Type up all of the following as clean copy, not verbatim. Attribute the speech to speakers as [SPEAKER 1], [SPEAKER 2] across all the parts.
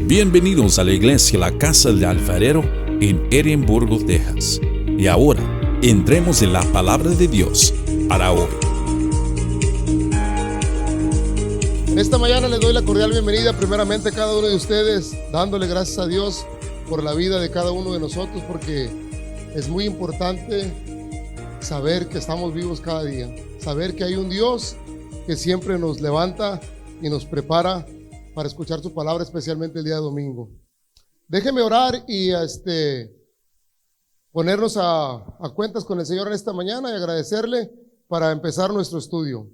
[SPEAKER 1] Bienvenidos a la iglesia La Casa del Alfarero en Edimburgo, Texas. Y ahora, entremos en la palabra de Dios para hoy.
[SPEAKER 2] Esta mañana les doy la cordial bienvenida primeramente a cada uno de ustedes, dándole gracias a Dios por la vida de cada uno de nosotros, porque es muy importante saber que estamos vivos cada día, saber que hay un Dios que siempre nos levanta y nos prepara para escuchar su palabra, especialmente el día de domingo. Déjeme orar y ponernos a cuentas con el Señor en esta mañana y agradecerle para empezar nuestro estudio.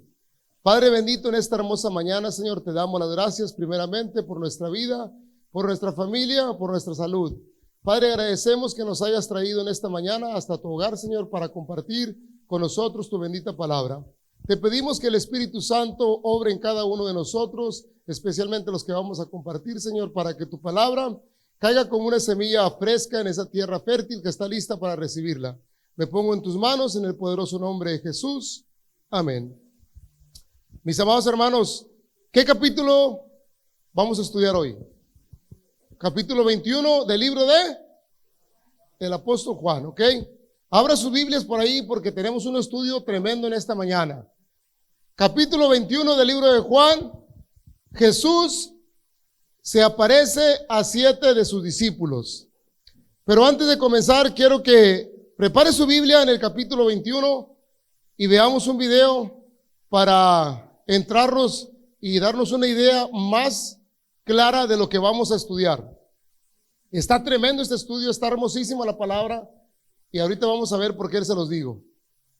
[SPEAKER 2] Padre bendito, en esta hermosa mañana, Señor, te damos las gracias primeramente por nuestra vida, por nuestra familia, por nuestra salud. Padre, agradecemos que nos hayas traído en esta mañana hasta tu hogar, Señor, para compartir con nosotros tu bendita palabra. Te pedimos que el Espíritu Santo obre en cada uno de nosotros, especialmente los que vamos a compartir, Señor, para que tu palabra caiga como una semilla fresca en esa tierra fértil que está lista para recibirla. Me pongo en tus manos en el poderoso nombre de Jesús. Amén. Mis amados hermanos, ¿qué capítulo vamos a estudiar hoy? Capítulo 21 del libro del apóstol Juan, ¿ok? Abra sus Biblias por ahí porque tenemos un estudio tremendo en esta mañana. Capítulo 21 del libro de Juan. Jesús se aparece a 7 de sus discípulos. Pero antes de comenzar, quiero que prepare su Biblia en el capítulo 21 y veamos un video para entrarnos y darnos una idea más clara de lo que vamos a estudiar. Está tremendo este estudio, está hermosísima la palabra y ahorita vamos a ver por qué se los digo.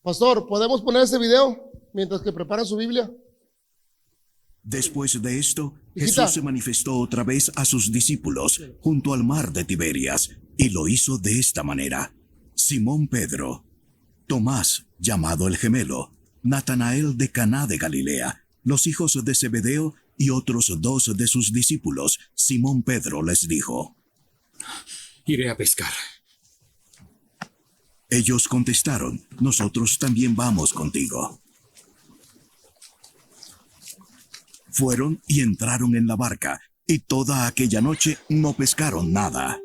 [SPEAKER 2] Pastor, ¿podemos poner ese video mientras que preparan su Biblia?
[SPEAKER 3] Después de esto,
[SPEAKER 2] Hijita.
[SPEAKER 3] Jesús se manifestó otra vez a sus discípulos junto al mar de Tiberias, y lo hizo de esta manera: Simón Pedro, Tomás, llamado el gemelo, Natanael de Caná de Galilea, los hijos de Zebedeo y otros 2 de sus discípulos. Simón Pedro les dijo:
[SPEAKER 4] Iré a pescar.
[SPEAKER 3] Ellos contestaron: nosotros también vamos contigo. Fueron y entraron en la barca, y toda aquella noche no pescaron nada.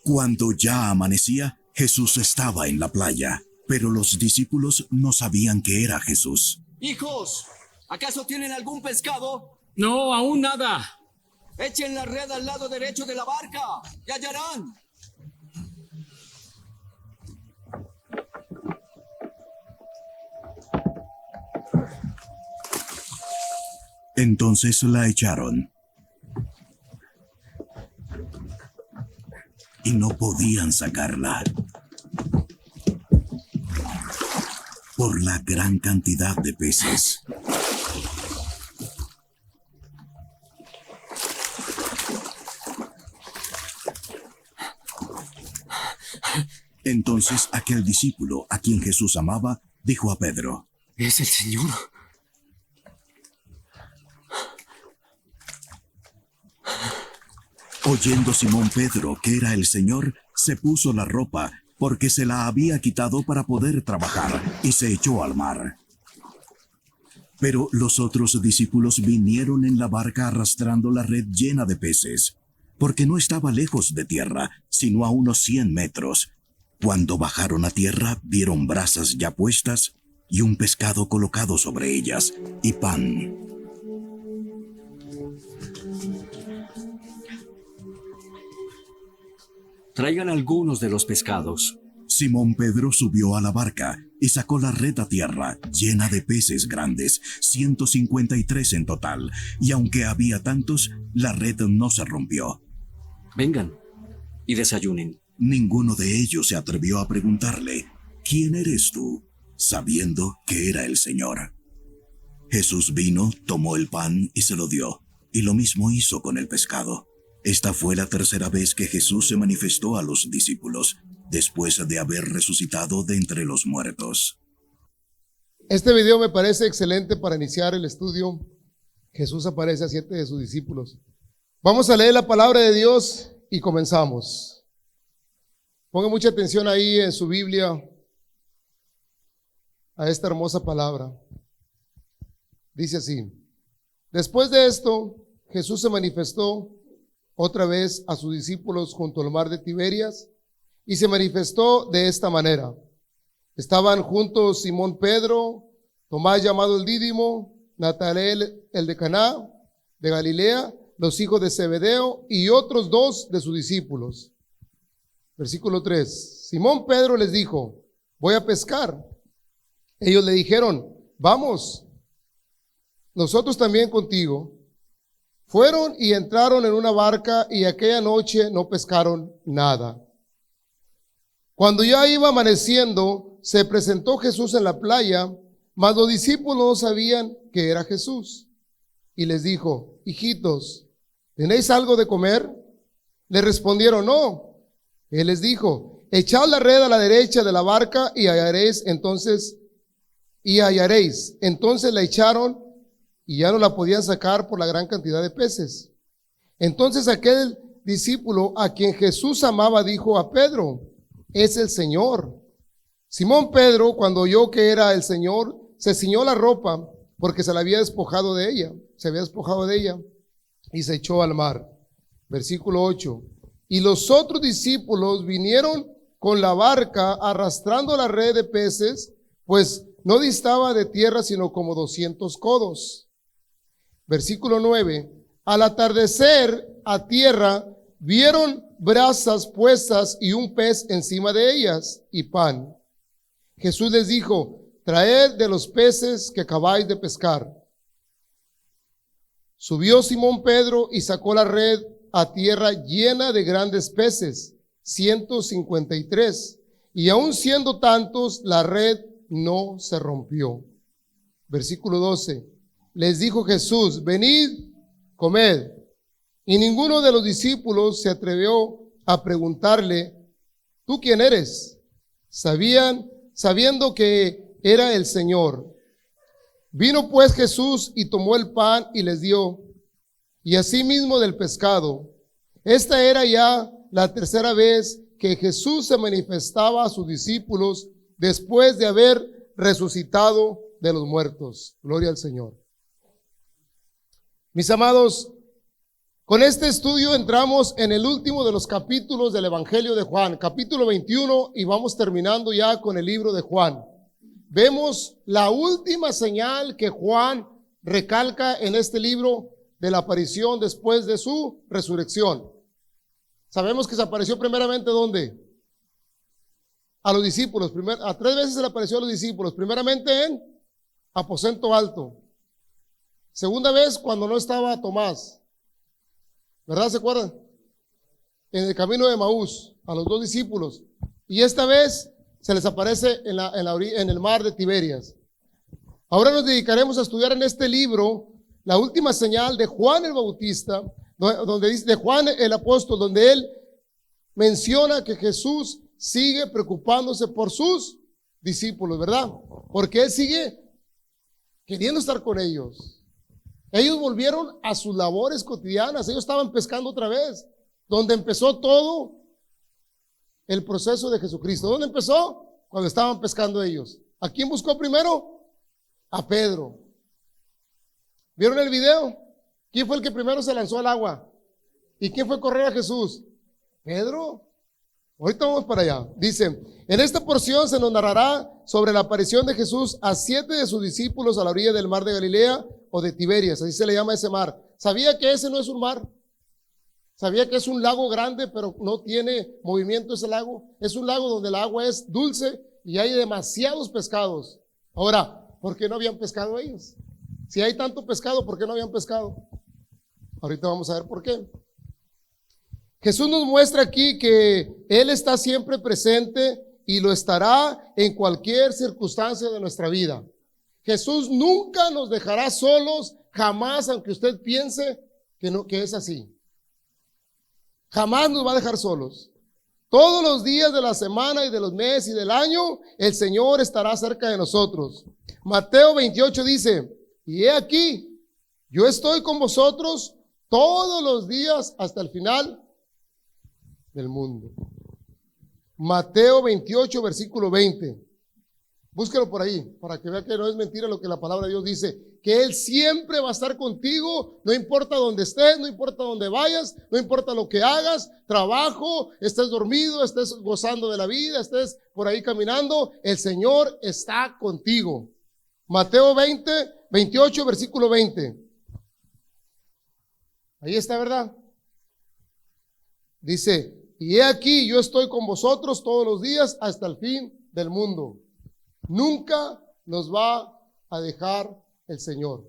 [SPEAKER 3] Cuando ya amanecía, Jesús estaba en la playa, pero los discípulos no sabían que era Jesús.
[SPEAKER 5] Hijos, ¿acaso tienen algún pescado?
[SPEAKER 4] No, aún nada.
[SPEAKER 5] Echen la red al lado derecho de la barca y hallarán.
[SPEAKER 3] Entonces la echaron. Y no podían sacarla por la gran cantidad de peces. Entonces aquel discípulo a quien Jesús amaba dijo a Pedro:
[SPEAKER 4] Es el Señor.
[SPEAKER 3] Oyendo Simón Pedro que era el Señor, se puso la ropa, porque se la había quitado para poder trabajar, y se echó al mar. Pero los otros discípulos vinieron en la barca arrastrando la red llena de peces, porque no estaba lejos de tierra, sino a unos 100 metros. Cuando bajaron a tierra, vieron brasas ya puestas y un pescado colocado sobre ellas, y pan.
[SPEAKER 4] Traigan algunos de los pescados.
[SPEAKER 3] Simón Pedro subió a la barca y sacó la red a tierra, llena de peces grandes, 153 en total, y aunque había tantos, la red no se rompió.
[SPEAKER 4] Vengan y desayunen.
[SPEAKER 3] Ninguno de ellos se atrevió a preguntarle: ¿quién eres tú?, sabiendo que era el Señor. Jesús vino, tomó el pan y se lo dio, y lo mismo hizo con el pescado. Esta fue la tercera vez que Jesús se manifestó a los discípulos, después de haber resucitado de entre los muertos.
[SPEAKER 2] Este video me parece excelente para iniciar el estudio. Jesús aparece a 7 de sus discípulos. Vamos a leer la palabra de Dios y comenzamos. Ponga mucha atención ahí en su Biblia. a esta hermosa palabra. Dice así: después de esto, Jesús se manifestó otra vez a sus discípulos junto al mar de Tiberias, y se manifestó de esta manera. Estaban juntos Simón Pedro, Tomás llamado el Dídimo, Natanael el de Caná de Galilea, los hijos de Zebedeo y otros dos de sus discípulos. Versículo 3. Simón Pedro les dijo: voy a pescar. Ellos le dijeron: vamos, nosotros también contigo. Fueron y entraron en una barca, y aquella noche no pescaron nada. Cuando ya iba amaneciendo, se presentó Jesús en la playa, mas los discípulos no sabían que era Jesús. Y les dijo: hijitos, ¿tenéis algo de comer? Le respondieron: no. Él les dijo: echad la red a la derecha de la barca y hallaréis. Entonces la echaron y ya no la podían sacar por la gran cantidad de peces. Entonces aquel discípulo a quien Jesús amaba dijo a Pedro: es el Señor. Simón Pedro, cuando oyó que era el Señor, se ciñó la ropa porque se había despojado de ella y se echó al mar. Versículo 8. Y los otros discípulos vinieron con la barca arrastrando la red de peces, pues no distaba de tierra sino como 200 codos. Versículo 9. Al atardecer a tierra vieron brasas puestas y un pez encima de ellas y pan. Jesús les dijo: traed de los peces que acabáis de pescar. Subió Simón Pedro y sacó la red a tierra llena de grandes peces, 153, y aun siendo tantos, la red no se rompió. Versículo 12. Les dijo Jesús: venid, comed. Y ninguno de los discípulos se atrevió a preguntarle: ¿tú quién eres? Sabiendo que era el Señor. Vino pues Jesús y tomó el pan y les dio, y asimismo del pescado. Esta era ya la tercera vez que Jesús se manifestaba a sus discípulos después de haber resucitado de los muertos. Gloria al Señor. Mis amados, con este estudio entramos en el último de los capítulos del Evangelio de Juan, capítulo 21, y vamos terminando ya con el libro de Juan. Vemos la última señal que Juan recalca en este libro de la aparición después de su resurrección. Sabemos que se apareció primeramente ¿dónde? A los discípulos. A 3 veces se le apareció a los discípulos. Primeramente en aposento alto. Segunda vez cuando no estaba Tomás. ¿Verdad? ¿Se acuerdan? En el camino de Maús, a los 2 discípulos. Y esta vez se les aparece en el mar de Tiberias. Ahora nos dedicaremos a estudiar en este libro la última señal de Juan el Bautista, donde dice, de Juan el apóstol, donde él menciona que Jesús sigue preocupándose por sus discípulos, ¿verdad? Porque él sigue queriendo estar con ellos. Ellos volvieron a sus labores cotidianas, ellos estaban pescando otra vez, donde empezó todo el proceso de Jesucristo. ¿Dónde empezó? Cuando estaban pescando ellos. ¿A quién buscó primero? A Pedro. ¿Vieron el video? ¿Quién fue el que primero se lanzó al agua? ¿Y quién fue a correr a Jesús? Pedro. Ahorita vamos para allá. Dice, en esta porción se nos narrará sobre la aparición de Jesús a 7 de sus discípulos a la orilla del mar de Galilea o de Tiberias, así se le llama ese mar. ¿Sabía que ese no es un mar? ¿Sabía que es un lago grande pero no tiene movimiento ese lago? Es un lago donde el agua es dulce y hay demasiados pescados. Ahora, ¿por qué no habían pescado ellos? Si hay tanto pescado, ¿por qué no habían pescado? Ahorita vamos a ver por qué. Jesús nos muestra aquí que Él está siempre presente y lo estará en cualquier circunstancia de nuestra vida. Jesús nunca nos dejará solos, jamás, aunque usted piense que es así. Jamás nos va a dejar solos. Todos los días de la semana y de los meses y del año, el Señor estará cerca de nosotros. Mateo 28 dice, y he aquí, yo estoy con vosotros todos los días hasta el final del mundo. Mateo 28, versículo 20. Búsquelo por ahí, para que vea que no es mentira lo que la palabra de Dios dice, que Él siempre va a estar contigo, no importa dónde estés, no importa dónde vayas, no importa lo que hagas, trabajo, estés dormido, estés gozando de la vida, estés por ahí caminando, el Señor está contigo. Mateo 28, versículo 20. Ahí está, ¿verdad? Dice, y he aquí, yo estoy con vosotros todos los días hasta el fin del mundo. Nunca nos va a dejar el Señor.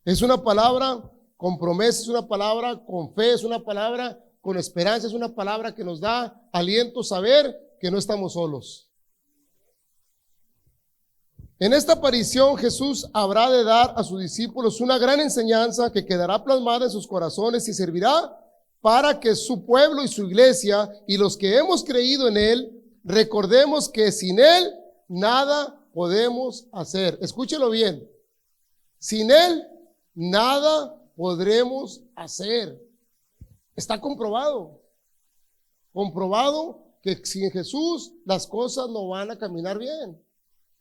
[SPEAKER 2] Es una palabra con promesa, es una palabra con fe, es una palabra con esperanza, es una palabra que nos da aliento saber que no estamos solos. En esta aparición Jesús habrá de dar a sus discípulos una gran enseñanza que quedará plasmada en sus corazones y servirá para que su pueblo y su iglesia y los que hemos creído en Él recordemos que sin Él nada podemos hacer. Escúchelo bien. Sin Él nada podremos hacer. Está comprobado. Comprobado que sin Jesús las cosas no van a caminar bien.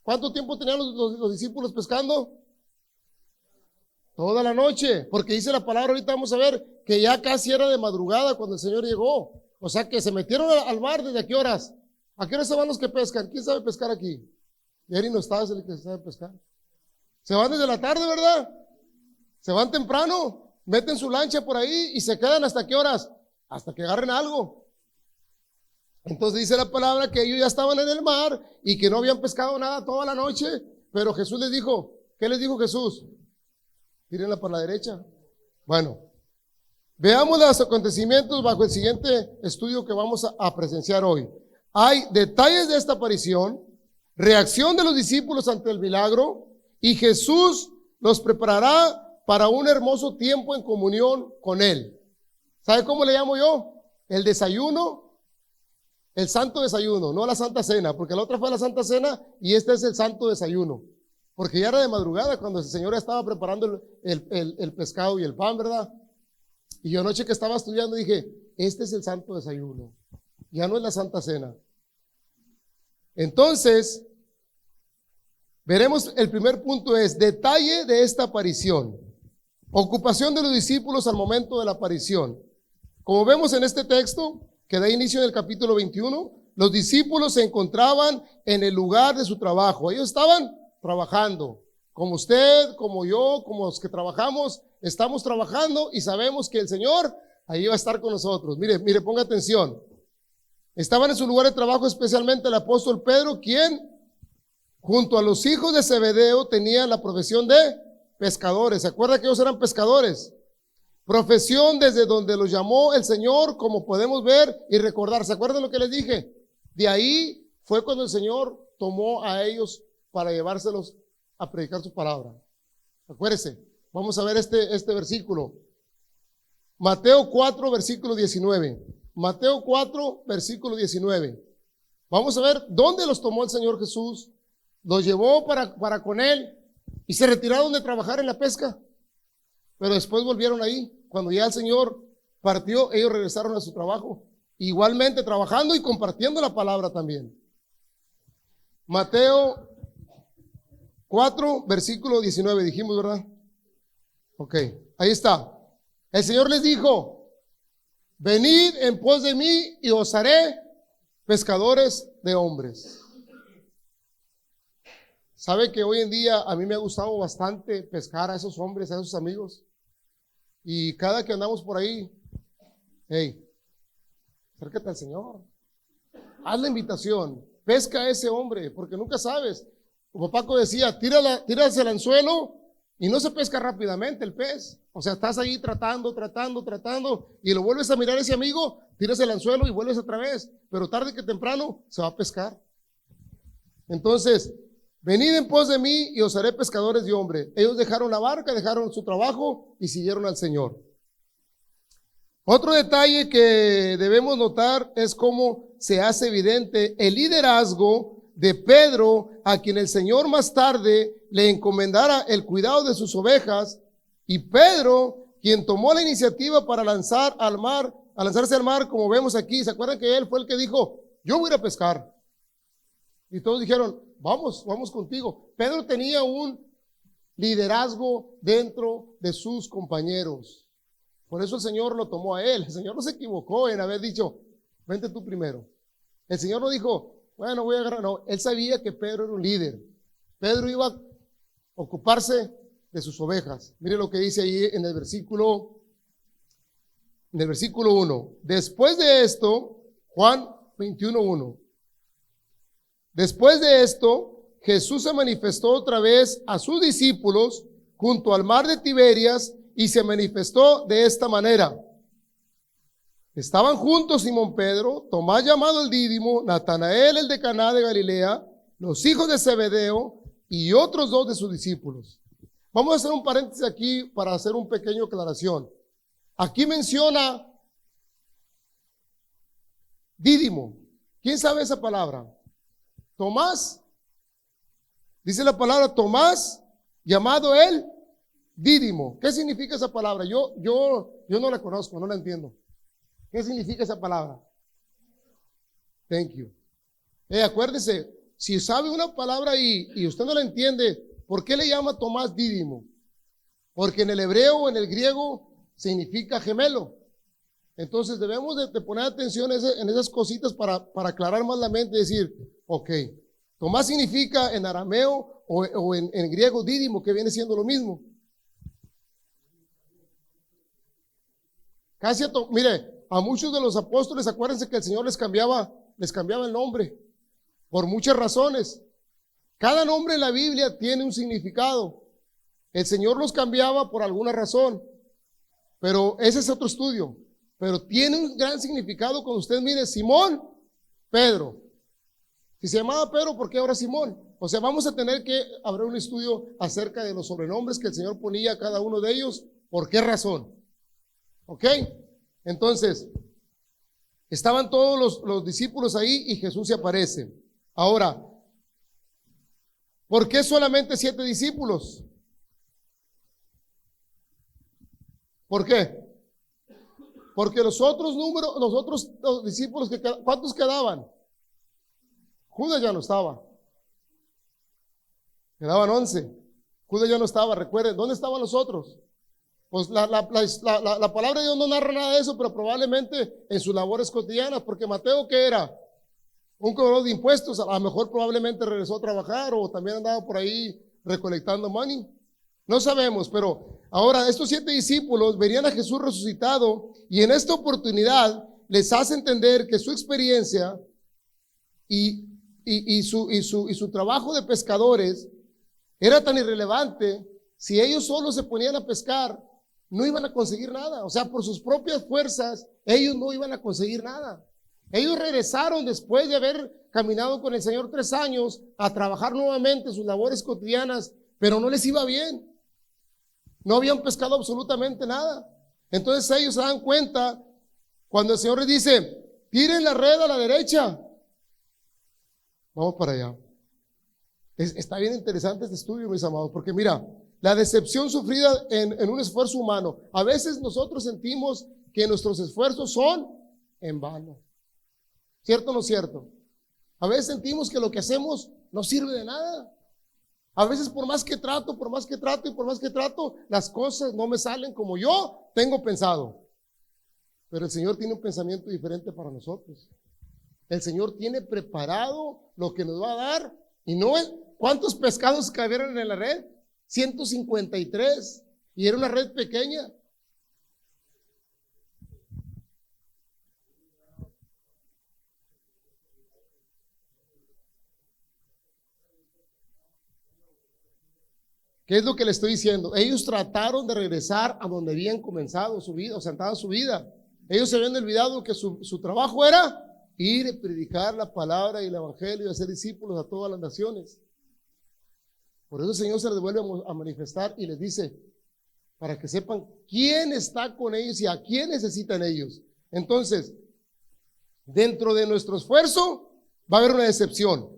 [SPEAKER 2] ¿Cuánto tiempo tenían los discípulos pescando? Toda la noche. Porque dice la palabra, ahorita vamos a ver que ya casi era de madrugada cuando el Señor llegó. O sea que se metieron al mar. ¿Desde qué horas? ¿A qué horas se van los que pescan? ¿Quién sabe pescar aquí? Eri no está, es el que sabe pescar. Se van desde la tarde, ¿verdad? Se van temprano, meten su lancha por ahí y se quedan ¿hasta qué horas? Hasta que agarren algo. Entonces dice la palabra que ellos ya estaban en el mar y que no habían pescado nada toda la noche, pero Jesús les dijo, ¿qué les dijo Jesús? Tírenla para la derecha. Bueno, veamos los acontecimientos bajo el siguiente estudio que vamos a presenciar hoy. Hay detalles de esta aparición, reacción de los discípulos ante el milagro y Jesús los preparará para un hermoso tiempo en comunión con Él. ¿Sabe cómo le llamo yo? El desayuno, el santo desayuno, no la santa cena, porque la otra fue la santa cena y este es el santo desayuno, porque ya era de madrugada cuando el Señor estaba preparando el pescado y el pan, ¿verdad? Y yo anoche que estaba estudiando dije, este es el santo desayuno. Ya no es la santa cena. Entonces, veremos el primer punto es detalle de esta aparición. Ocupación de los discípulos al momento de la aparición. Como vemos en este texto, que da inicio en el capítulo 21, los discípulos se encontraban en el lugar de su trabajo. Ellos estaban trabajando. Como usted, como yo, como los que trabajamos, estamos trabajando y sabemos que el Señor ahí va a estar con nosotros. Mire, ponga atención. Estaban en su lugar de trabajo especialmente el apóstol Pedro, quien junto a los hijos de Zebedeo tenía la profesión de pescadores. ¿Se acuerda que ellos eran pescadores? Profesión desde donde los llamó el Señor, como podemos ver y recordar. ¿Se acuerdan lo que les dije? De ahí fue cuando el Señor tomó a ellos para llevárselos a predicar su palabra. Acuérdense, vamos a ver este versículo. Mateo 4, versículo 19. Mateo 4, versículo 19. Vamos a ver dónde los tomó el Señor Jesús. Los llevó para con Él y se retiraron de trabajar en la pesca. Pero después volvieron ahí. Cuando ya el Señor partió, ellos regresaron a su trabajo. Igualmente trabajando y compartiendo la palabra también. Mateo 4, versículo 19, dijimos, ¿verdad? Ok, ahí está. El Señor les dijo, venid en pos de mí y os haré pescadores de hombres. ¿Sabe que hoy en día a mí me ha gustado bastante pescar a esos hombres, a esos amigos? Y cada que andamos por ahí, hey, acércate al Señor. Haz la invitación, pesca a ese hombre, porque nunca sabes. Como Paco decía, tiras el anzuelo y no se pesca rápidamente el pez. O sea, estás ahí tratando, y lo vuelves a mirar a ese amigo, tiras el anzuelo y vuelves otra vez. Pero tarde que temprano se va a pescar. Entonces, venid en pos de mí y os haré pescadores de hombres. Ellos dejaron la barca, dejaron su trabajo y siguieron al Señor. Otro detalle que debemos notar es cómo se hace evidente el liderazgo de Pedro, a quien el Señor más tarde le encomendara el cuidado de sus ovejas, y Pedro, quien tomó la iniciativa para lanzarse al mar, como vemos aquí. ¿Se acuerdan que él fue el que dijo, yo voy a ir a pescar? Y todos dijeron, vamos contigo. Pedro tenía un liderazgo dentro de sus compañeros. Por eso el Señor lo tomó a él. El Señor no se equivocó en haber dicho, vente tú primero. El Señor no dijo, bueno, voy a agarrar. No, él sabía que Pedro era un líder. Pedro iba a ocuparse de sus ovejas. Mire lo que dice ahí en el versículo 1. Después de esto, Juan 21:1. Después de esto, Jesús se manifestó otra vez a sus discípulos junto al mar de Tiberias y se manifestó de esta manera. Estaban juntos Simón Pedro, Tomás llamado el Dídimo, Natanael el de Caná de Galilea, los hijos de Zebedeo y otros 2 de sus discípulos. Vamos a hacer un paréntesis aquí para hacer un pequeño aclaración. Aquí menciona Dídimo. ¿Quién sabe esa palabra? Tomás. Dice la palabra Tomás, llamado el Dídimo. ¿Qué significa esa palabra? Yo no la conozco, no la entiendo. ¿Qué significa esa palabra? Thank you. Acuérdese, si sabe una palabra y usted no la entiende, ¿por qué le llama Tomás Dídimo? Porque en el hebreo o en el griego significa gemelo. Entonces debemos de poner atención en esas cositas para aclarar más la mente y decir, ok, Tomás significa en arameo o en griego Dídimo, que viene siendo lo mismo. Mire, a muchos de los apóstoles, acuérdense que el Señor les cambiaba el nombre por muchas razones. Cada nombre en la Biblia tiene un significado. El Señor los cambiaba por alguna razón, pero ese es otro estudio. Pero tiene un gran significado cuando usted mire Simón, Pedro. Si se llamaba Pedro, ¿por qué ahora Simón? O sea, vamos a tener que abrir un estudio acerca de los sobrenombres que el Señor ponía a cada uno de ellos. ¿Por qué razón? ¿Ok? Entonces, estaban todos los discípulos ahí y Jesús se aparece. Ahora, ¿por qué solamente 7 discípulos? ¿Por qué? Porque los otros discípulos, ¿cuántos quedaban? Judas ya no estaba. Quedaban 11. Judas ya no estaba, recuerden, ¿dónde estaban los otros? Pues la palabra de Dios no narra nada de eso, pero probablemente en sus labores cotidianas, porque Mateo, ¿qué era? Un cobrador de impuestos, a lo mejor probablemente regresó a trabajar o también andaba por ahí recolectando money. No sabemos, pero ahora estos 7 discípulos verían a Jesús resucitado y en esta oportunidad les hace entender que su experiencia y su trabajo de pescadores era tan irrelevante. Si ellos solo se ponían a pescar, no iban a conseguir nada. O sea, por sus propias fuerzas, ellos no iban a conseguir nada. Ellos regresaron después de haber caminado con el Señor 3 años a trabajar nuevamente sus labores cotidianas, pero no les iba bien. No habían pescado absolutamente nada. Entonces ellos se dan cuenta cuando el Señor les dice, tiren la red a la derecha. Vamos para allá. Está bien interesante este estudio, mis amados, porque mira, la decepción sufrida en un esfuerzo humano. A veces nosotros sentimos que nuestros esfuerzos son en vano. ¿Cierto o no cierto? A veces sentimos que lo que hacemos no sirve de nada. A veces por más que trato, las cosas no me salen como yo tengo pensado. Pero el Señor tiene un pensamiento diferente para nosotros. El Señor tiene preparado lo que nos va a dar. Y no es, ¿cuántos pescados cabieron en la red? 153. Y era una red pequeña. ¿Qué es lo que le estoy diciendo? Ellos trataron de regresar a donde habían comenzado su vida, o sea, su vida. Ellos se habían olvidado que su trabajo era ir y predicar la palabra y el evangelio y hacer discípulos a todas las naciones. Por eso el Señor se les vuelve a manifestar y les dice, para que sepan quién está con ellos y a quién necesitan ellos. Entonces, dentro de nuestro esfuerzo va a haber una decepción.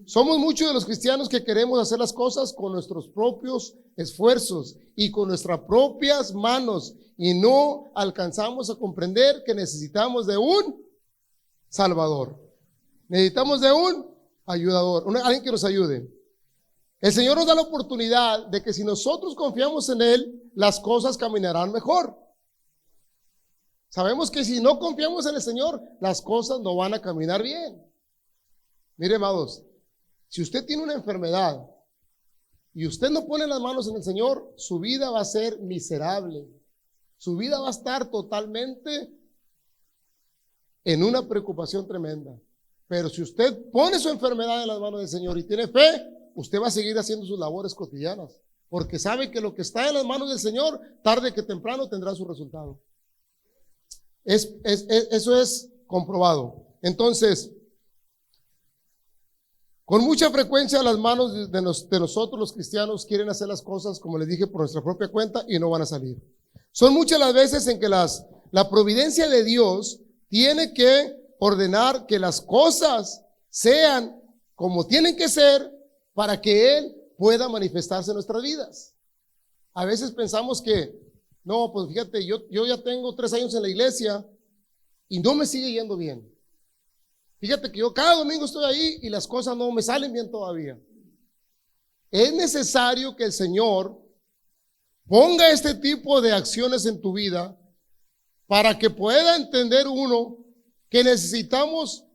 [SPEAKER 2] Somos muchos de los cristianos que queremos hacer las cosas con nuestros propios esfuerzos y con nuestras propias manos y no alcanzamos a comprender que necesitamos de un Salvador. Necesitamos de un ayudador, alguien que nos ayude. El Señor nos da la oportunidad de que si nosotros confiamos en Él, las cosas caminarán mejor. Sabemos que si no confiamos en el Señor, las cosas no van a caminar bien. Mire, amados, si usted tiene una enfermedad y usted no pone las manos en el Señor, su vida va a ser miserable. Su vida va a estar totalmente en una preocupación tremenda. Pero si usted pone su enfermedad en las manos del Señor y tiene fe, usted va a seguir haciendo sus labores cotidianas, porque sabe que lo que está en las manos del Señor, tarde que temprano tendrá su resultado. Eso es comprobado. Entonces, con mucha frecuencia las manos de nosotros los cristianos quieren hacer las cosas, como les dije, por nuestra propia cuenta y no van a salir. Son muchas las veces en que la providencia de Dios tiene que ordenar que las cosas sean como tienen que ser para que Él pueda manifestarse en nuestras vidas. A veces pensamos que, no, pues fíjate, yo ya tengo 3 años en la iglesia y no me sigue yendo bien. Fíjate que yo cada domingo estoy ahí y las cosas no me salen bien todavía. Es necesario que el Señor ponga este tipo de acciones en tu vida para que pueda entender uno que necesitamos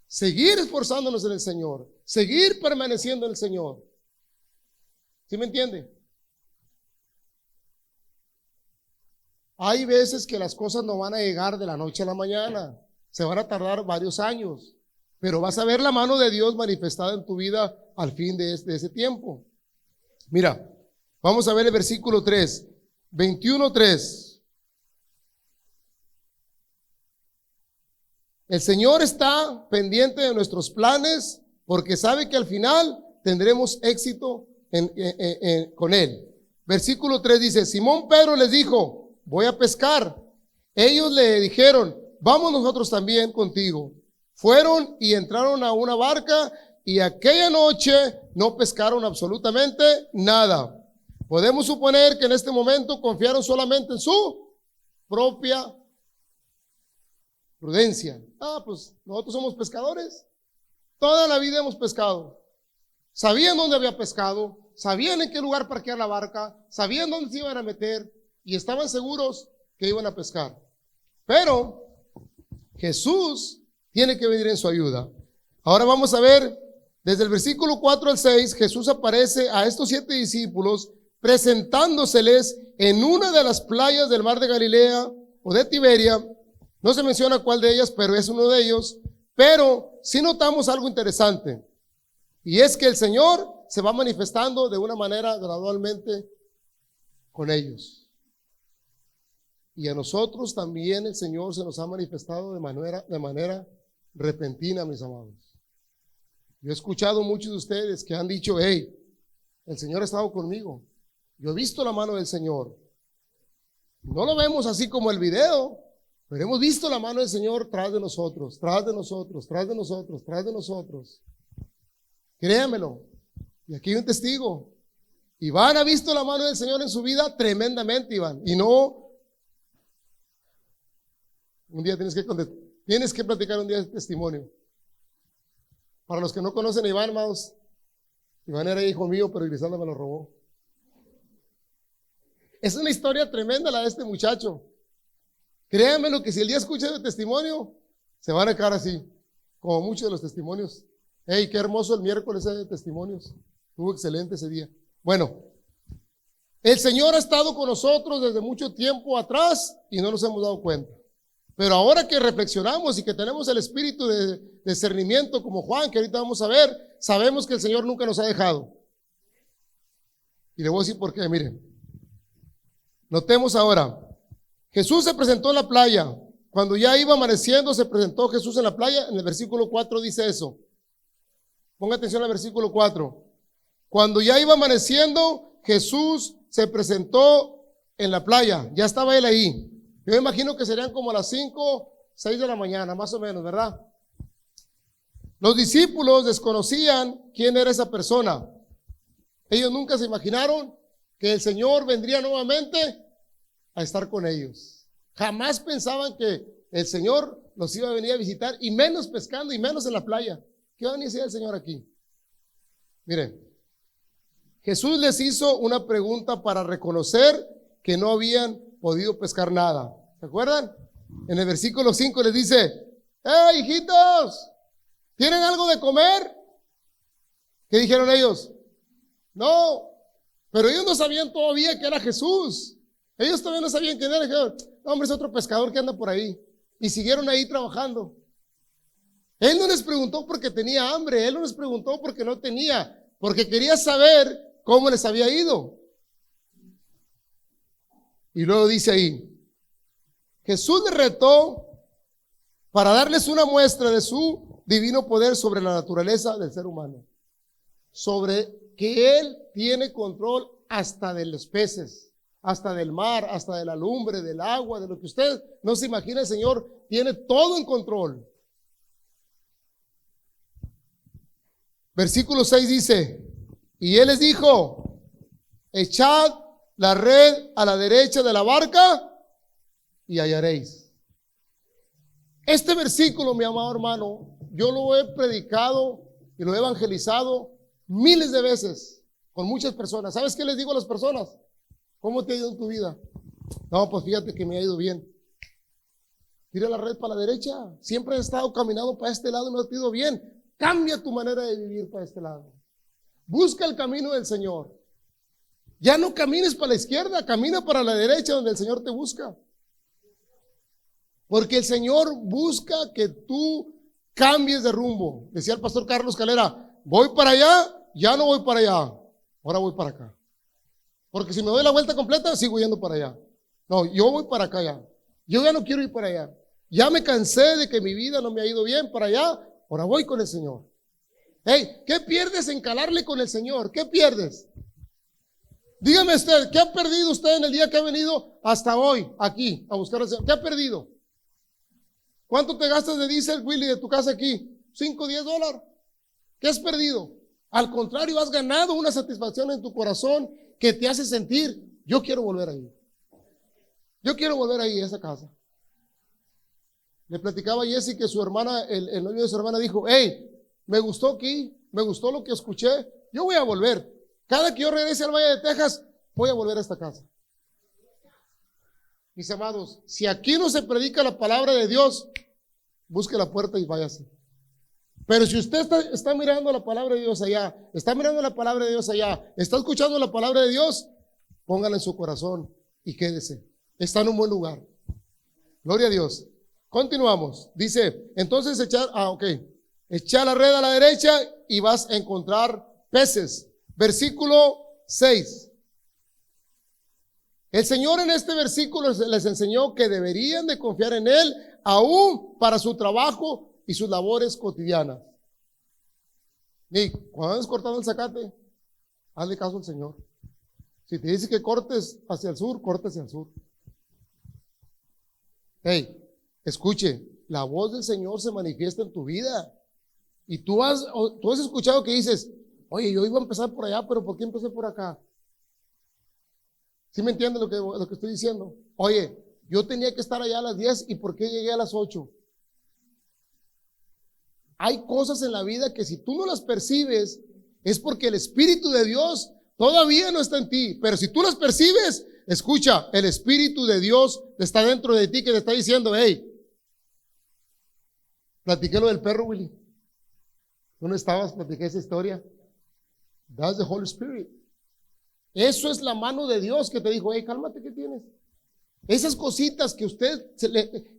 [SPEAKER 2] seguir esforzándonos en el Señor, seguir permaneciendo en el Señor. ¿Sí me entiende? Hay veces que las cosas no van a llegar de la noche a la mañana, se van a tardar varios años, pero vas a ver la mano de Dios manifestada en tu vida al fin de ese tiempo. Mira, vamos a ver el versículo 3, 21:3. El Señor está pendiente de nuestros planes porque sabe que al final tendremos éxito con Él. Versículo 3 dice, Simón Pedro les dijo, voy a pescar. Ellos le dijeron, vamos nosotros también contigo. Fueron y entraron a una barca y aquella noche no pescaron absolutamente nada. Podemos suponer que en este momento confiaron solamente en su propia prudencia. Pues nosotros somos pescadores. Toda la vida hemos pescado. Sabían dónde había pescado, sabían en qué lugar parquear la barca, sabían dónde se iban a meter y estaban seguros que iban a pescar. Pero Jesús tiene que venir en su ayuda. Ahora vamos a ver, desde el versículo 4 al 6, Jesús aparece a estos 7 discípulos presentándoseles en una de las playas del mar de Galilea o de Tiberia. No se menciona cuál de ellas, pero es uno de ellos. Pero sí notamos algo interesante. Y es que el Señor se va manifestando de una manera gradualmente con ellos. Y a nosotros también el Señor se nos ha manifestado de manera repentina, mis amados. Yo he escuchado muchos de ustedes que han dicho, hey, el Señor ha estado conmigo. Yo he visto la mano del Señor. No lo vemos así como el video, pero hemos visto la mano del Señor tras de nosotros, tras de nosotros, tras de nosotros, tras de nosotros. Créamelo. Y aquí hay un testigo. Iván ha visto la mano del Señor en su vida tremendamente, Iván. Y no, un día tienes que platicar un día de testimonio. Para los que no conocen a Iván, hermanos, Iván era hijo mío, pero Grisanda me lo robó. Es una historia tremenda la de este muchacho. Créanme lo que si el día escucha el testimonio, se van a quedar así, como muchos de los testimonios. Hey, qué hermoso el miércoles de testimonios. Estuvo excelente ese día. Bueno, el Señor ha estado con nosotros desde mucho tiempo atrás y no nos hemos dado cuenta. Pero ahora que reflexionamos y que tenemos el espíritu de discernimiento como Juan, que ahorita vamos a ver, sabemos que el Señor nunca nos ha dejado. Y le voy a decir por qué, miren. Notemos ahora. Jesús se presentó en la playa. Cuando ya iba amaneciendo, se presentó Jesús en la playa. En el versículo 4 dice eso. Ponga atención al versículo 4. Cuando ya iba amaneciendo, Jesús se presentó en la playa. Ya estaba él ahí. Yo me imagino que serían como las 5, 6 de la mañana, más o menos, ¿verdad? Los discípulos desconocían quién era esa persona. Ellos nunca se imaginaron que el Señor vendría nuevamente a estar con ellos. Jamás pensaban que el Señor los iba a venir a visitar, y menos pescando, y menos en la playa. ¿Qué va a decir el Señor aquí? Miren, Jesús les hizo una pregunta para reconocer que no habían podido pescar nada. ¿Se acuerdan? En el versículo 5 les dice, ¡hey, hijitos! ¿Tienen algo de comer? ¿Qué dijeron ellos? No, pero ellos no sabían todavía que era Jesús. Ellos todavía no sabían quién era. Dijeron, no, hombre, es otro pescador que anda por ahí. Y siguieron ahí trabajando. Él no les preguntó porque tenía hambre. Él no les preguntó porque no tenía. Porque quería saber cómo les había ido. Y luego dice ahí, Jesús les retó para darles una muestra de su divino poder sobre la naturaleza del ser humano. Sobre que Él tiene control hasta de los peces, hasta del mar, hasta de la lumbre, del agua, de lo que usted no se imagina. El Señor tiene todo en control. Versículo 6 dice, y Él les dijo, echad la red a la derecha de la barca y hallaréis. Este versículo, mi amado hermano, yo lo he predicado y lo he evangelizado miles de veces con muchas personas. ¿Sabes qué les digo a las personas? ¿Cómo te ha ido en tu vida? No, pues fíjate que me ha ido bien. Tira la red para la derecha. Siempre he estado caminando para este lado y me ha ido bien. Cambia tu manera de vivir para este lado. Busca el camino del Señor. Ya no camines para la izquierda, camina para la derecha donde el Señor te busca. Porque el Señor busca que tú cambies de rumbo. Decía el pastor Carlos Calera, voy para allá, ya no voy para allá, ahora voy para acá. Porque si me doy la vuelta completa, sigo yendo para allá. No, yo voy para acá ya. Yo ya no quiero ir para allá. Ya me cansé de que mi vida no me ha ido bien para allá, ahora voy con el Señor. Hey, ¿qué pierdes en calarle con el Señor? ¿Qué pierdes? Dígame usted, ¿qué ha perdido usted en el día que ha venido hasta hoy aquí a buscar al Señor? ¿Qué ha perdido? ¿Cuánto te gastas de diésel, Willy, de tu casa aquí? $5, $10. ¿Qué has perdido? Al contrario, has ganado una satisfacción en tu corazón que te hace sentir, yo quiero volver ahí. Yo quiero volver ahí a esa casa. Le platicaba a Jessy que su hermana, el novio de su hermana dijo, hey, me gustó aquí, me gustó lo que escuché, yo voy a volver. Cada que yo regrese al Valle de Texas, voy a volver a esta casa. Mis amados, si aquí no se predica la palabra de Dios, busque la puerta y váyase. Pero si usted está mirando la palabra de Dios allá, está mirando la palabra de Dios allá, está escuchando la palabra de Dios, póngala en su corazón y quédese. Está en un buen lugar. Gloria a Dios. Continuamos. Dice, entonces echar la red a la derecha y vas a encontrar peces. Versículo 6. El Señor en este versículo les enseñó que deberían de confiar en Él aún para su trabajo y sus labores cotidianas. Nick, cuando andes cortando el zacate, hazle caso al Señor. Si te dice que cortes hacia el sur, corte hacia el sur. Hey, escuche, la voz del Señor se manifiesta en tu vida. Y tú has escuchado que dices, oye, yo iba a empezar por allá, pero ¿por qué empecé por acá? ¿Sí me entiendes lo que estoy diciendo? Oye, yo tenía que estar allá a las 10 y ¿por qué llegué a las 8? Hay cosas en la vida que si tú no las percibes, es porque el Espíritu de Dios todavía no está en ti. Pero si tú las percibes, escucha, el Espíritu de Dios está dentro de ti que te está diciendo, hey, platiqué lo del perro, Willy. ¿Tú no estabas? Platiqué esa historia. That's the Holy Spirit. Eso es la mano de Dios que te dijo, hey, cálmate, ¿qué tienes? Esas cositas que a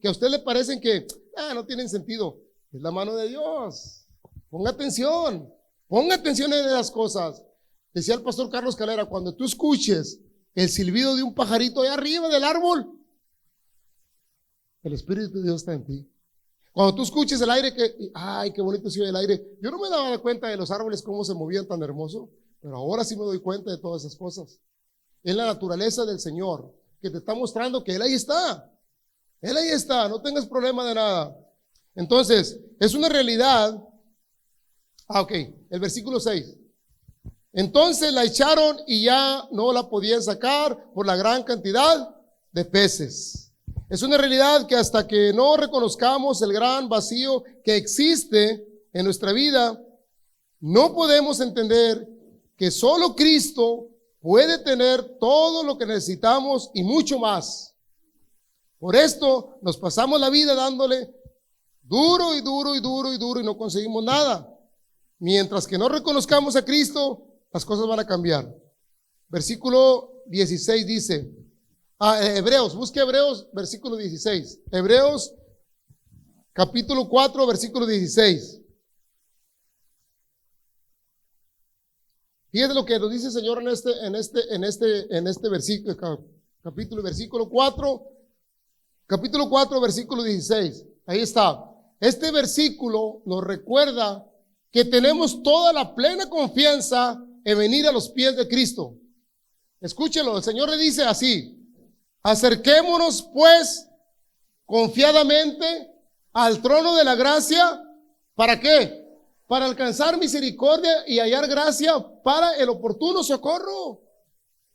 [SPEAKER 2] usted le parecen que no tienen sentido, es la mano de Dios. Ponga atención en esas cosas. Decía el pastor Carlos Calera, cuando tú escuches el silbido de un pajarito allá arriba del árbol, el Espíritu de Dios está en ti. Cuando tú escuches el aire ay, qué bonito se oye el aire. Yo no me daba cuenta de los árboles cómo se movían tan hermoso, pero ahora sí me doy cuenta de todas esas cosas. Es la naturaleza del Señor que te está mostrando que Él ahí está. Él ahí está, no tengas problema de nada. Entonces, es una realidad. El versículo 6. Entonces la echaron y ya no la podían sacar por la gran cantidad de peces. Es una realidad que hasta que no reconozcamos el gran vacío que existe en nuestra vida, no podemos entender que solo Cristo puede tener todo lo que necesitamos y mucho más. Por esto nos pasamos la vida dándole duro y duro y duro y duro y no conseguimos nada. Mientras que no reconozcamos a Cristo, las cosas van a cambiar. Versículo 16 dice, Hebreos, busque Hebreos, versículo 16. Hebreos, capítulo 4, versículo 16. Fíjate lo que nos dice el Señor en este versículo, versículo 4, capítulo 4, versículo 16. Ahí está. Este versículo nos recuerda que tenemos toda la plena confianza en venir a los pies de Cristo. Escúchelo, el Señor le dice así: acerquémonos pues confiadamente al trono de la gracia. ¿Para qué? Para alcanzar misericordia y hallar gracia para el oportuno socorro.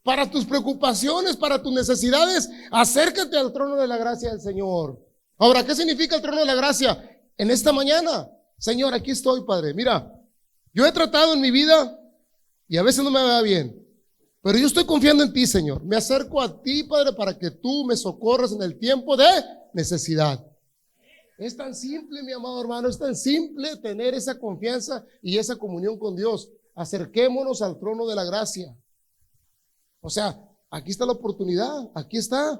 [SPEAKER 2] Para tus preocupaciones, para tus necesidades, acércate al trono de la gracia del Señor. Ahora, ¿qué significa el trono de la gracia? En esta mañana, Señor, aquí estoy, Padre. Mira, yo he tratado en mi vida y a veces no me va bien, pero yo estoy confiando en ti, Señor. Me acerco a ti, Padre, para que tú me socorras en el tiempo de necesidad. Es tan simple, mi amado hermano, es tan simple tener esa confianza y esa comunión con Dios. Acerquémonos al trono de la gracia. O sea, aquí está la oportunidad, aquí está.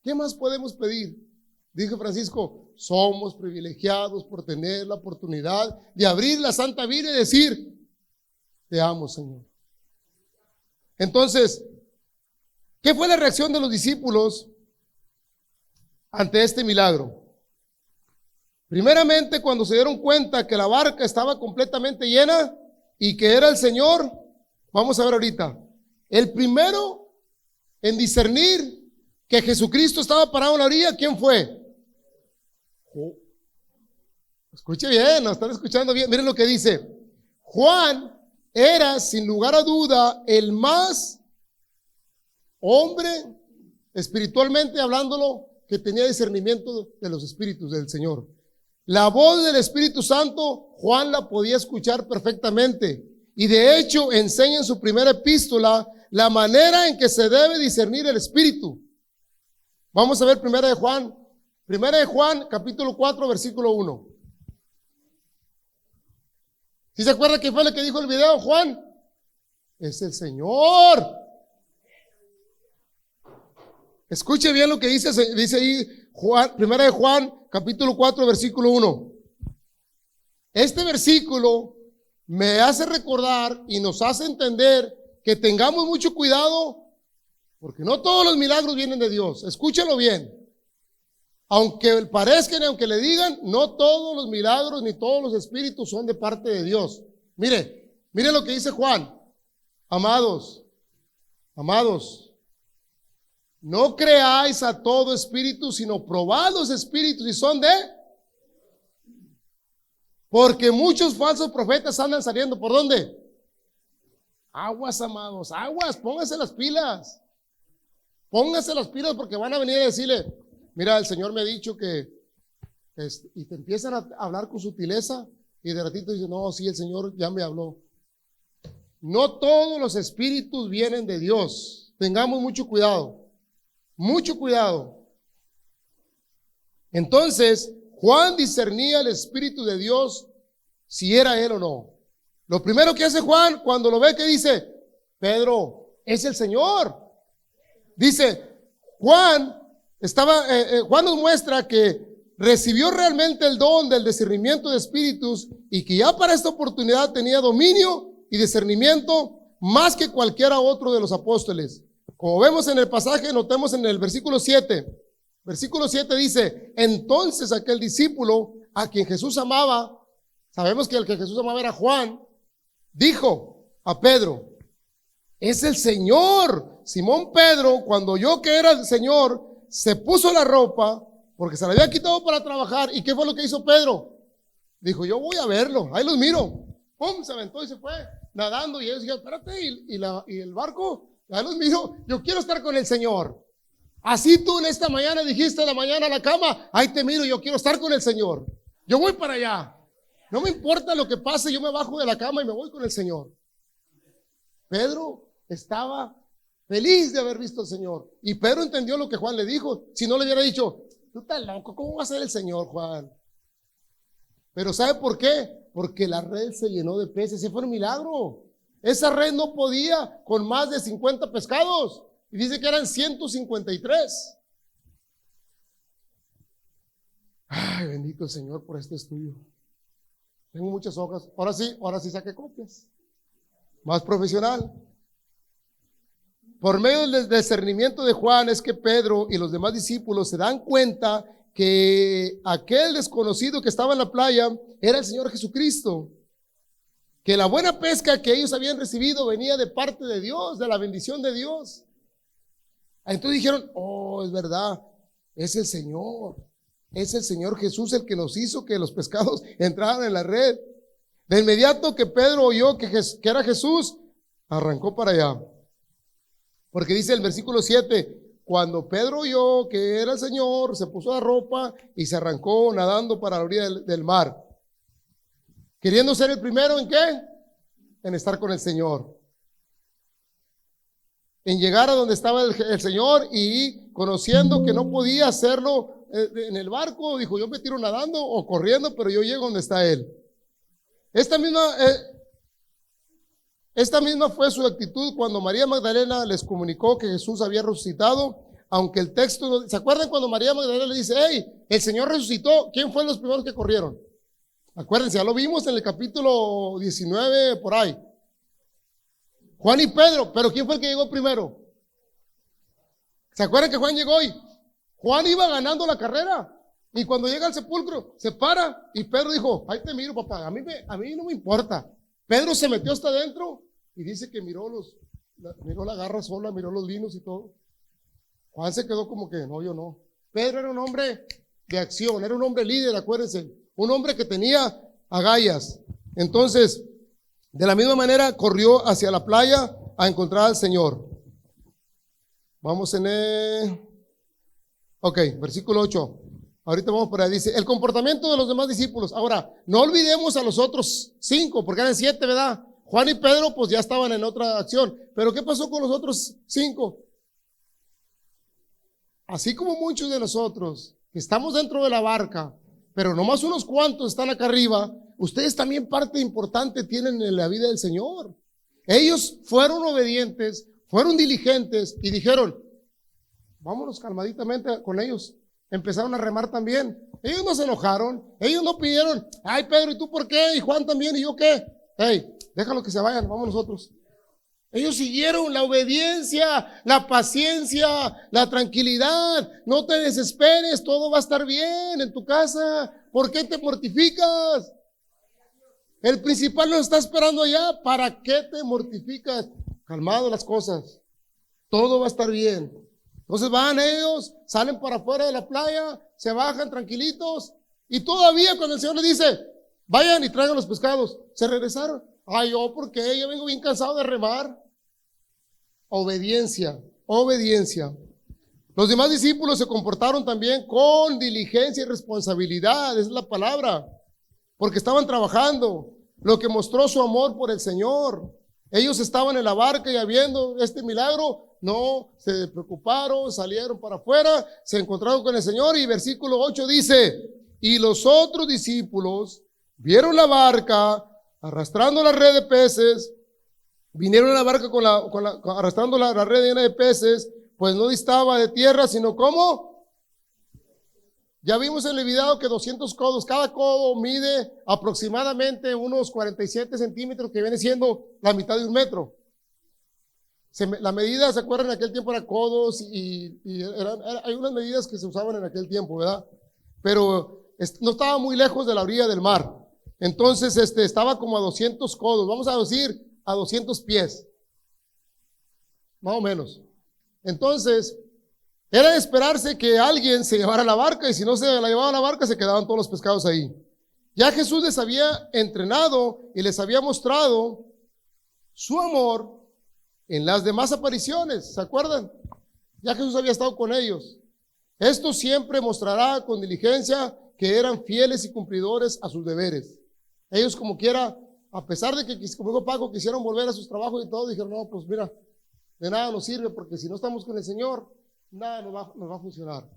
[SPEAKER 2] ¿Qué más podemos pedir? Dijo Francisco, somos privilegiados por tener la oportunidad de abrir la Santa Biblia y decir, te amo, Señor. Entonces, ¿qué fue la reacción de los discípulos ante este milagro? Primeramente, cuando se dieron cuenta que la barca estaba completamente llena y que era el Señor, vamos a ver ahorita, el primero en discernir que Jesucristo estaba parado en la orilla, ¿quién fue? Escuche bien, nos están escuchando bien. Miren lo que dice. Juan era, sin lugar a duda, el más hombre, espiritualmente hablándolo, que tenía discernimiento de los espíritus del Señor. La voz del Espíritu Santo, Juan la podía escuchar perfectamente. Y de hecho, enseña en su primera epístola la manera en que se debe discernir el Espíritu. Vamos a ver Primera de Juan, capítulo 4, versículo 1. ¿Sí se acuerda qué fue lo que dijo el video, Juan? Es el Señor. Escuche bien lo que dice ahí Primera de Juan, capítulo 4, versículo 1. Este versículo me hace recordar y nos hace entender que tengamos mucho cuidado, porque no todos los milagros vienen de Dios. Escúchalo bien. Aunque parezcan, aunque le digan, no todos los milagros ni todos los espíritus son de parte de Dios. Mire lo que dice Juan. Amados, no creáis a todo espíritu, sino probad los espíritus y son de. Porque muchos falsos profetas andan saliendo. ¿Por dónde? Aguas, amados, aguas, pónganse las pilas. Pónganse las pilas porque van a venir a decirle, mira, el Señor me ha dicho que, y te empiezan a hablar con sutileza y de ratito dicen, no, sí, el Señor ya me habló. No todos los espíritus vienen de Dios. Tengamos mucho cuidado. Mucho cuidado. Entonces, Juan discernía el Espíritu de Dios si era él o no. Lo primero que hace Juan cuando lo ve, que dice, Pedro, es el Señor. Dice, Juan nos muestra que recibió realmente el don del discernimiento de espíritus y que ya para esta oportunidad tenía dominio y discernimiento más que cualquiera otro de los apóstoles. Como vemos en el pasaje, notemos en el versículo 7. Versículo 7 dice, entonces aquel discípulo a quien Jesús amaba, sabemos que el que Jesús amaba era Juan, dijo a Pedro, es el Señor. Simón Pedro, cuando oyó que era el Señor, se puso la ropa porque se la había quitado para trabajar. ¿Y qué fue lo que hizo Pedro? Dijo, yo voy a verlo, ahí los miro. ¡Pum! Se aventó y se fue nadando. Y ellos dijeron, espérate, y el barco, ahí los miro, yo quiero estar con el Señor. Así tú en esta mañana dijiste en la mañana a la cama, ahí te miro, yo quiero estar con el Señor. Yo voy para allá. No me importa lo que pase, yo me bajo de la cama y me voy con el Señor. Pedro estaba feliz de haber visto al Señor. Y Pedro entendió lo que Juan le dijo. Si no le hubiera dicho, tú estás loco, ¿cómo va a ser el Señor, Juan? Pero ¿sabe por qué? Porque la red se llenó de peces. Ese fue un milagro. Esa red no podía con más de 50 pescados. Y dice que eran 153. Ay, bendito el Señor por este estudio. Tengo muchas hojas. Ahora sí saqué copias. Más profesional. Por medio del discernimiento de Juan es que Pedro y los demás discípulos se dan cuenta que aquel desconocido que estaba en la playa era el Señor Jesucristo. Que la buena pesca que ellos habían recibido venía de parte de Dios, de la bendición de Dios. Entonces dijeron, oh, es verdad, es el Señor Jesús el que nos hizo que los pescados entraran en la red. De inmediato que Pedro oyó que era Jesús, arrancó para allá. Porque dice el versículo 7, cuando Pedro oyó que era el Señor, se puso la ropa y se arrancó nadando para la orilla del mar. Queriendo ser el primero ¿en qué? En estar con el Señor. En llegar a donde estaba el Señor y conociendo que no podía hacerlo en el barco, dijo, yo me tiro nadando o corriendo, pero yo llego donde está Él. Esta misma fue su actitud cuando María Magdalena les comunicó que Jesús había resucitado, aunque el texto, ¿se acuerdan cuando María Magdalena le dice, hey, el Señor resucitó? ¿Quién fue los primeros que corrieron? Acuérdense, ya lo vimos en el capítulo 19 por ahí. Juan y Pedro, pero ¿quién fue el que llegó primero? ¿Se acuerdan que Juan llegó y Juan iba ganando la carrera? Y cuando llega al sepulcro, se para y Pedro dijo, ahí te miro, papá, a mí no me importa. Pedro se metió hasta adentro y dice que miró la garra sola, miró los linos y todo. Juan se quedó como que, no, yo no. Pedro era un hombre de acción, era un hombre líder, acuérdense, un hombre que tenía agallas. Entonces, de la misma manera, corrió hacia la playa a encontrar al Señor. Vamos versículo 8. Ahorita vamos por ahí. Dice, el comportamiento de los demás discípulos. Ahora, no olvidemos a los otros 5, porque eran 7, ¿verdad? Juan y Pedro, pues ya estaban en otra acción. Pero ¿qué pasó con los otros 5? Así como muchos de nosotros, que estamos dentro de la barca, pero nomás unos cuantos están acá arriba, ustedes también parte importante tienen en la vida del Señor. Ellos fueron obedientes, fueron diligentes y dijeron, vámonos calmaditamente con ellos. Empezaron a remar también. Ellos no se enojaron, ellos no pidieron, ay Pedro, ¿y tú por qué? Y Juan también, ¿y yo qué? Hey, déjalo que se vayan, vamos nosotros. Ellos siguieron la obediencia, la paciencia, la tranquilidad. No te desesperes, todo va a estar bien en tu casa. ¿Por qué te mortificas? El principal nos está esperando allá. ¿Para qué te mortificas? Calmado las cosas. Todo va a estar bien. Entonces van ellos, salen para afuera de la playa, se bajan tranquilitos. Y todavía cuando el Señor les dice, vayan y traigan los pescados, se regresaron. Ay, ¿por qué? Yo vengo bien cansado de remar. Obediencia. Los demás discípulos se comportaron también con diligencia y responsabilidad, es la palabra, porque estaban trabajando, lo que mostró su amor por el Señor. Ellos estaban en la barca y habiendo este milagro, no se preocuparon, salieron para afuera, se encontraron con el Señor y versículo 8 dice, y los otros discípulos vieron la barca arrastrando la red de peces, vinieron a la barca arrastrando la red llena de peces, pues no distaba de tierra, sino ¿cómo? Ya vimos en el video que 200 codos, cada codo mide aproximadamente unos 47 centímetros, que viene siendo la mitad de un metro. La medida, ¿se acuerdan? En aquel tiempo era codos y hay unas medidas que se usaban en aquel tiempo, ¿verdad? Pero no estaba muy lejos de la orilla del mar. Entonces, estaba como a 200 codos, vamos a decir a 200 pies, más o menos. Entonces, era de esperarse que alguien se llevara la barca y si no se la llevaba la barca, se quedaban todos los pescados ahí. Ya Jesús les había entrenado y les había mostrado su amor en las demás apariciones, ¿se acuerdan? Ya Jesús había estado con ellos. Esto siempre mostrará con diligencia que eran fieles y cumplidores a sus deberes. Ellos como quiera, a pesar de que, como dijo Paco, quisieron volver a sus trabajos y todo, dijeron, no, pues mira, de nada nos sirve, porque si no estamos con el Señor, nada nos va a funcionar.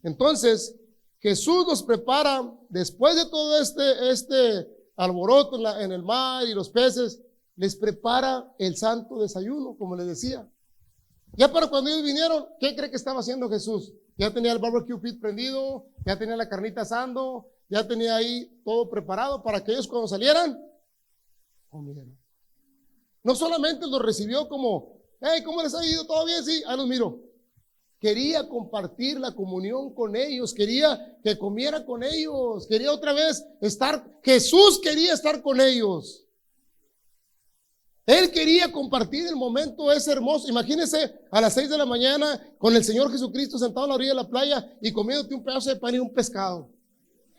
[SPEAKER 2] Entonces, Jesús nos prepara, después de todo este alboroto en el mar y los peces, les prepara el santo desayuno, como les decía. Ya para cuando ellos vinieron, ¿qué cree que estaba haciendo Jesús? Ya tenía el barbecue pit prendido, ya tenía la carnita asando, ya tenía ahí todo preparado para que ellos cuando salieran, comieran. No solamente los recibió como, hey, ¿cómo les ha ido? ¿Todo bien? Sí, ahí los miro. Quería compartir la comunión con ellos, quería que comiera con ellos, quería otra vez estar, Jesús quería estar con ellos. Él quería compartir el momento ese hermoso. Imagínense a las 6 de la mañana con el Señor Jesucristo sentado a la orilla de la playa y comiéndote un pedazo de pan y un pescado.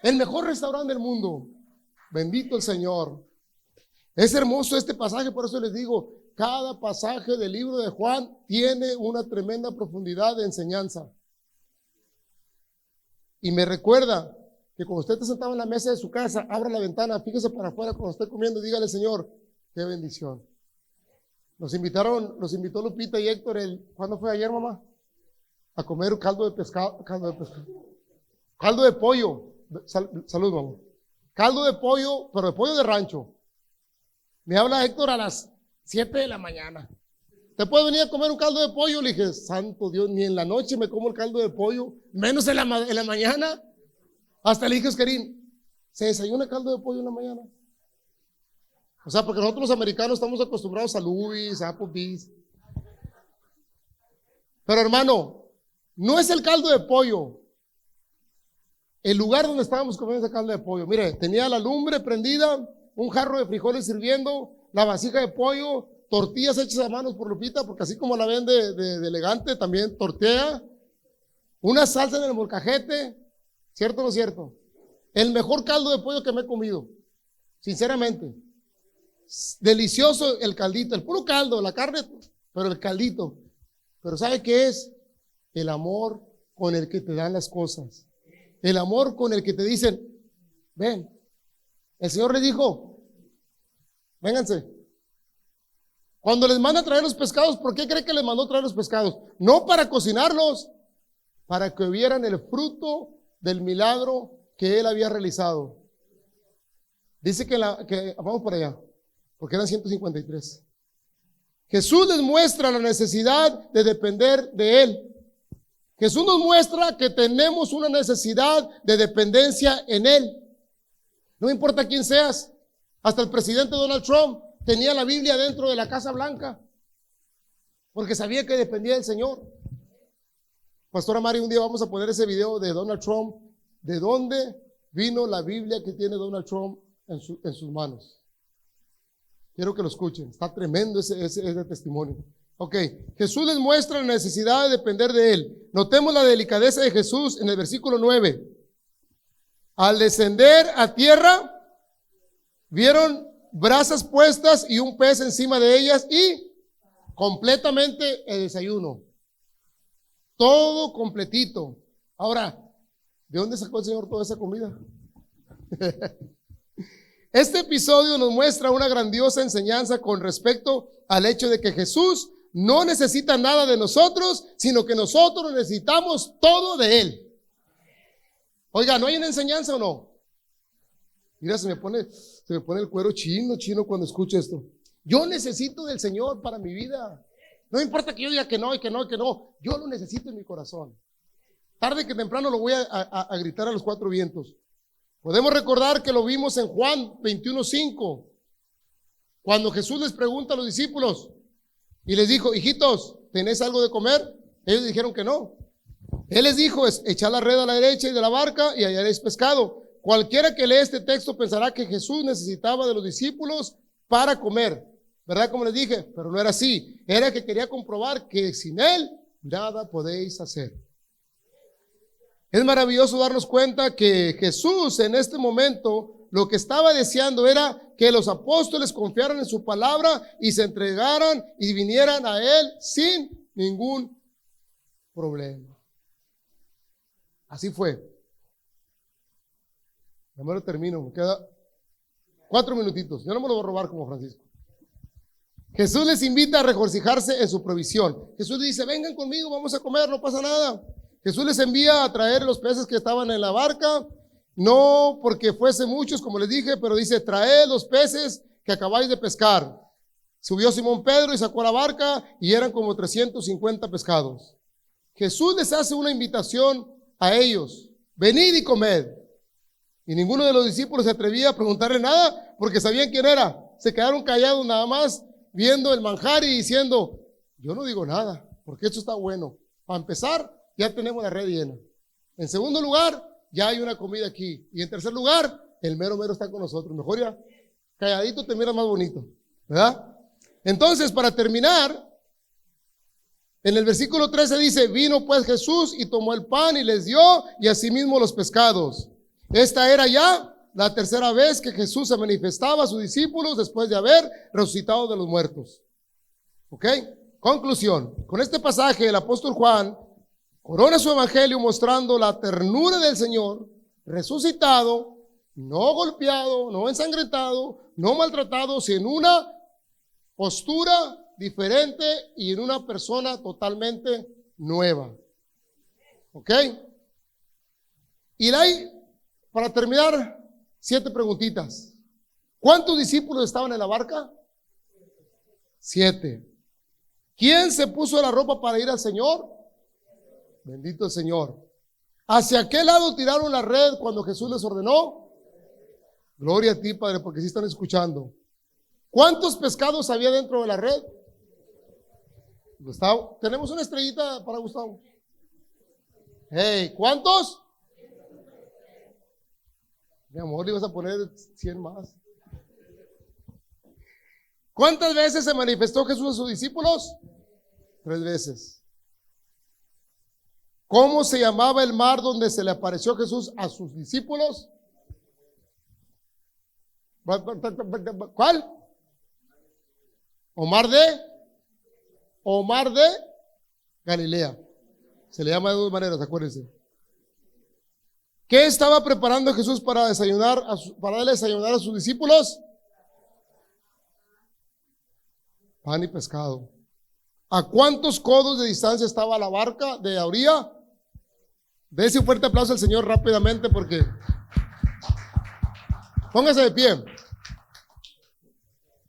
[SPEAKER 2] El mejor restaurante del mundo. Bendito el Señor. Es hermoso este pasaje, por eso les digo, cada pasaje del libro de Juan tiene una tremenda profundidad de enseñanza. Y me recuerda que cuando usted está sentado en la mesa de su casa, abra la ventana, fíjese para afuera cuando esté comiendo y dígale, Señor, qué bendición. Los invitó Lupita y Héctor, ¿cuándo fue ayer, mamá? A comer caldo de pescado, caldo de pollo, salud, mamá. Caldo de pollo, pero de pollo de rancho. Me habla Héctor a las 7 de la mañana. ¿Te puedes venir a comer un caldo de pollo? Le dije, santo Dios, ni en la noche me como el caldo de pollo, menos en la mañana. Hasta le dije a Oscarín, ¿se desayuna caldo de pollo en la mañana? O sea, porque nosotros los americanos estamos acostumbrados a Louis, a Applebee's. Pero hermano, no es el caldo de pollo. El lugar donde estábamos comiendo ese caldo de pollo, mire, tenía la lumbre prendida, un jarro de frijoles sirviendo, la vasija de pollo, tortillas hechas a manos por Lupita, porque así como la ven de elegante, también tortea, una salsa en el molcajete, ¿cierto o no cierto? El mejor caldo de pollo que me he comido, sinceramente. Delicioso el caldito, el puro caldo, la carne, pero el caldito. Pero ¿sabe qué es? El amor con el que te dan las cosas. El amor con el que te dicen, ven. El Señor les dijo, vénganse. Cuando les manda a traer los pescados, ¿por qué cree que les mandó a traer los pescados? No para cocinarlos, para que vieran el fruto del milagro que Él había realizado. Dice que vamos por allá, porque eran 153. Jesús les muestra la necesidad de depender de Él. Jesús nos muestra que tenemos una necesidad de dependencia en Él. No importa quién seas, hasta el presidente Donald Trump tenía la Biblia dentro de la Casa Blanca, porque sabía que dependía del Señor. Pastora Mari, un día vamos a poner ese video de Donald Trump, de dónde vino la Biblia que tiene Donald Trump en sus manos. Quiero que lo escuchen, está tremendo ese testimonio. Ok, Jesús les muestra la necesidad de depender de Él. Notemos la delicadeza de Jesús en el versículo 9. Al descender a tierra, vieron brasas puestas y un pez encima de ellas y completamente el desayuno. Todo completito. Ahora, ¿de dónde sacó el Señor toda esa comida? Este episodio nos muestra una grandiosa enseñanza con respecto al hecho de que Jesús no necesita nada de nosotros, sino que nosotros necesitamos todo de Él. Oiga, ¿no hay una enseñanza o no? Mira, se me pone el cuero chino cuando escucho esto. Yo necesito del Señor para mi vida. No importa que yo diga que no y que no y que no. Yo lo necesito en mi corazón. Tarde que temprano lo voy a gritar a los cuatro vientos. Podemos recordar que lo vimos en Juan 21:5, cuando Jesús les pregunta a los discípulos y les dijo, hijitos, ¿tenés algo de comer? Ellos dijeron que no. Él les dijo, echad la red a la derecha y de la barca y hallaréis pescado. Cualquiera que lee este texto pensará que Jesús necesitaba de los discípulos para comer, ¿verdad? Como les dije, pero no era así. Era que quería comprobar que sin Él nada podéis hacer. Es maravilloso darnos cuenta que Jesús en este momento lo que estaba deseando era que los apóstoles confiaran en su palabra y se entregaran y vinieran a Él sin ningún problema. Así fue. Ya me lo termino, me queda 4 minutitos. Yo no me lo voy a robar como Francisco. Jesús les invita a regocijarse en su provisión. Jesús les dice, vengan conmigo, vamos a comer, no pasa nada. Jesús les envía a traer los peces que estaban en la barca, no porque fuese muchos, como les dije, pero dice, traed los peces que acabáis de pescar. Subió Simón Pedro y sacó la barca y eran como 350 pescados. Jesús les hace una invitación a ellos, venid y comed. Y ninguno de los discípulos se atrevía a preguntarle nada porque sabían quién era. Se quedaron callados nada más viendo el manjar y diciendo, yo no digo nada porque esto está bueno. Para empezar, ya tenemos la red llena. En segundo lugar, ya hay una comida aquí. Y en tercer lugar, el mero mero está con nosotros. Mejor ya, calladito te mira más bonito, ¿verdad? Entonces, para terminar, en el versículo 13 dice, vino pues Jesús y tomó el pan y les dio, y asimismo los pescados. Esta era ya la tercera vez que Jesús se manifestaba a sus discípulos después de haber resucitado de los muertos. ¿Ok? Conclusión. Con este pasaje, el apóstol Juan corona su evangelio mostrando la ternura del Señor, resucitado, no golpeado, no ensangrentado, no maltratado, sino en una postura diferente y en una persona totalmente nueva. ¿Ok? Y de ahí, para terminar, 7 preguntitas. ¿Cuántos discípulos estaban en la barca? 7. ¿Quién se puso la ropa para ir al Señor? Bendito el Señor. ¿Hacia qué lado tiraron la red cuando Jesús les ordenó? Gloria a ti, Padre, porque sí están escuchando. ¿Cuántos pescados había dentro de la red? Gustavo, tenemos una estrellita para Gustavo. Hey, ¿cuántos? Mi amor, le ibas a poner 100 más. ¿Cuántas veces se manifestó Jesús a sus discípulos? 3 veces. ¿Cómo se llamaba el mar donde se le apareció Jesús a sus discípulos? ¿Cuál? Omar de Galilea. Se le llama de 2 maneras, acuérdense. ¿Qué estaba preparando Jesús para desayunar, para darle desayunar a sus discípulos? Pan y pescado. ¿A cuántos codos de distancia estaba la barca de la orilla? Dese un fuerte aplauso al Señor rápidamente porque póngase de pie.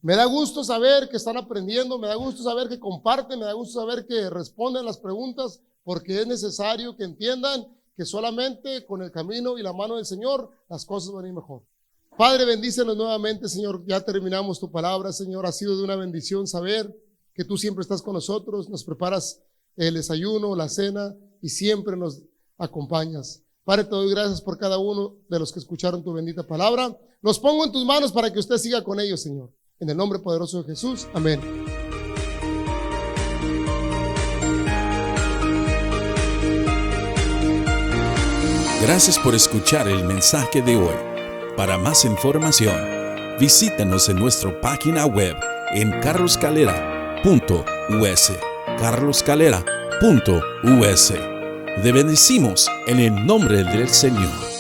[SPEAKER 2] Me da gusto saber que están aprendiendo, me da gusto saber que comparten, me da gusto saber que responden las preguntas, porque es necesario que entiendan que solamente con el camino y la mano del Señor las cosas van a ir mejor. Padre, bendícenos nuevamente, Señor. Ya terminamos tu palabra, Señor. Ha sido de una bendición saber que tú siempre estás con nosotros, nos preparas el desayuno, la cena y siempre nos acompañas. Padre, te doy gracias por cada uno de los que escucharon tu bendita palabra. Los pongo en tus manos para que usted siga con ellos, Señor. En el nombre poderoso de Jesús. Amén.
[SPEAKER 1] Gracias por escuchar el mensaje de hoy. Para más información, visítanos en nuestra página web en carloscalera.us. carloscalera.us. Te bendecimos en el nombre del Señor.